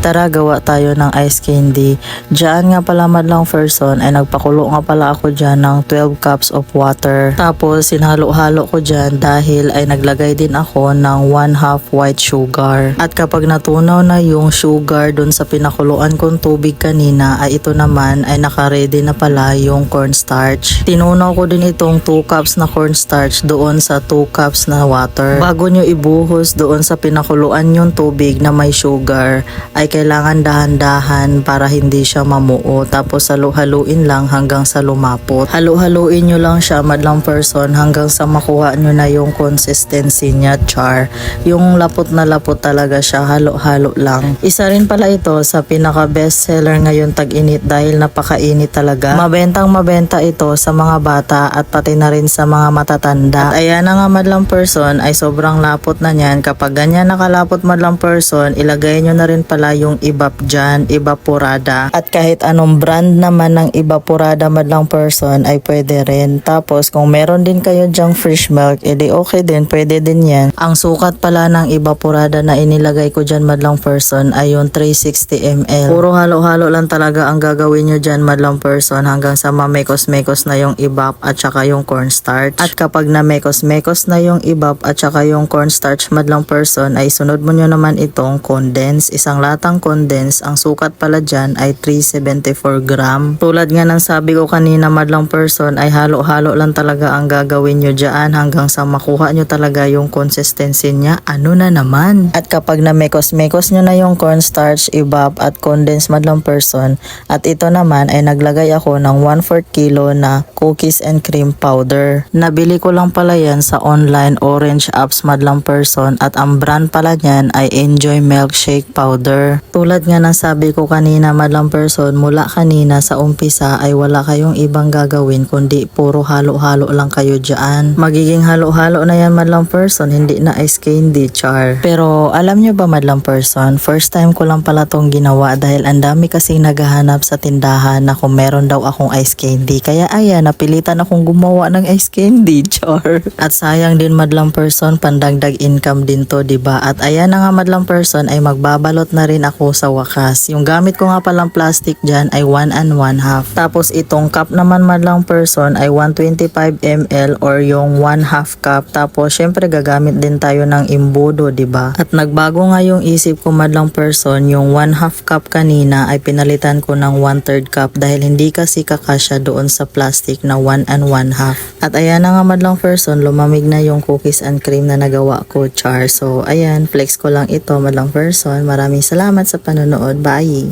tara gawa tayo ng ice candy. Diyan nga pala madlang person ay nagpakulo nga pala ako dyan ng 12 cups of water. Tapos sinhalo-halo ko dyan dahil ay naglagay din ako ng 1/2 white sugar. At kapag natunaw na yung sugar dun sa pinakuluan kong tubig kanina ay ito naman ay naka-ready na pala yung cornstarch. Tinunaw ko din itong 2 cups na cornstarch doon sa 2 cups na water. Bago nyo ibuhos doon sa pinakuluan yung tubig na may sugar ay kailangan dahan-dahan para hindi siya mamuo. Tapos halu-haluin lang hanggang sa lumapot. Halu-haluin nyo lang siya madlang person hanggang sa makuha nyo na yung consistency niya, char. Yung lapot na lapot talaga siya, halo-halo lang. Isa rin pala ito sa pinaka best seller ngayon tag-init dahil napakainit talaga. Mabentang mabenta ito sa mga bata at pati na rin sa mga matatanda. At ayan na nga madlang person ay sobrang lapot na niyan. Kapag ganyan nakalapot madlang person, ilagay nyo na rin pala yung ibap dyan, evaporada. At kahit anong brand naman ng evaporada madlang person ay pwede rin. Tapos kung meron din kayo dyang fresh milk, edi okay din, pwede din yan. Ang sukat pala ng evaporada na inilagay ko dyan madlang person ay yung 360 ml. Puro halo-halo lang talaga ang gagawin nyo dyan madlang person hanggang sa mamekos-mekos na yung ibap at saka yung cornstarch. At kapag na mekos-mekos na yung ibap at saka yung cornstarch madlang person ay sunod mo nyo naman itong condense. Isang latang condense, ang sukat pala dyan ay 374 gram. Tulad nga ng sabi ko kanina madlang person ay halo-halo lang talaga ang gagawin nyo dyan hanggang sa makuha nyo talaga yung consistency niya. Ano na naman? At kapag na mekos-mekos nyo na yung cornstarch, ibap at condense madlang person at ito naman ay naglagay ako ng 1/4 kilo na cookies and cream powder. Nabili ko lang pala yan sa online orange apps madlang person at ang brand pala niyan ay Enjoy Milkshake Powder. Tulad nga ng sabi ko kanina madlang person, mula kanina sa umpisa ay wala kayong ibang gagawin kundi puro halo-halo lang kayo dyan. Magiging halo-halo na yan madlang person, hindi na ice candy, char. Pero alam nyo ba madlang person, first time ko lang pala tong ginawa dahil ang dami kasing naghahanap sa tindahan na kung meron daw akong ice candy. Kaya ayan, napilitan akong gumawa ng ice candy, char. At sayang din madlang person, pandagdag income din to, diba? At ayan na nga madlang person ay magbabalot na rin ako sa wakas. Yung gamit ko nga palang plastic dyan ay 1 1/2. Tapos itong cup naman madlang person ay 125 ml or yung 1/2 cup. Tapos syempre gagamit din tayo ng imbudo, diba? At nagbago nga yung isip ko madlang person, yung 1/2 cup kanina ay pinalitan ko ng 1/3 cup dahil hindi kasi kakasya doon sa plastic na 1 1/2. At ayan na nga madlang person, lumamig na yung cookies and cream na nagawa ko, char. So ayan, flex ko lang ito madlang person. Maraming salamat sa panonood. Bye!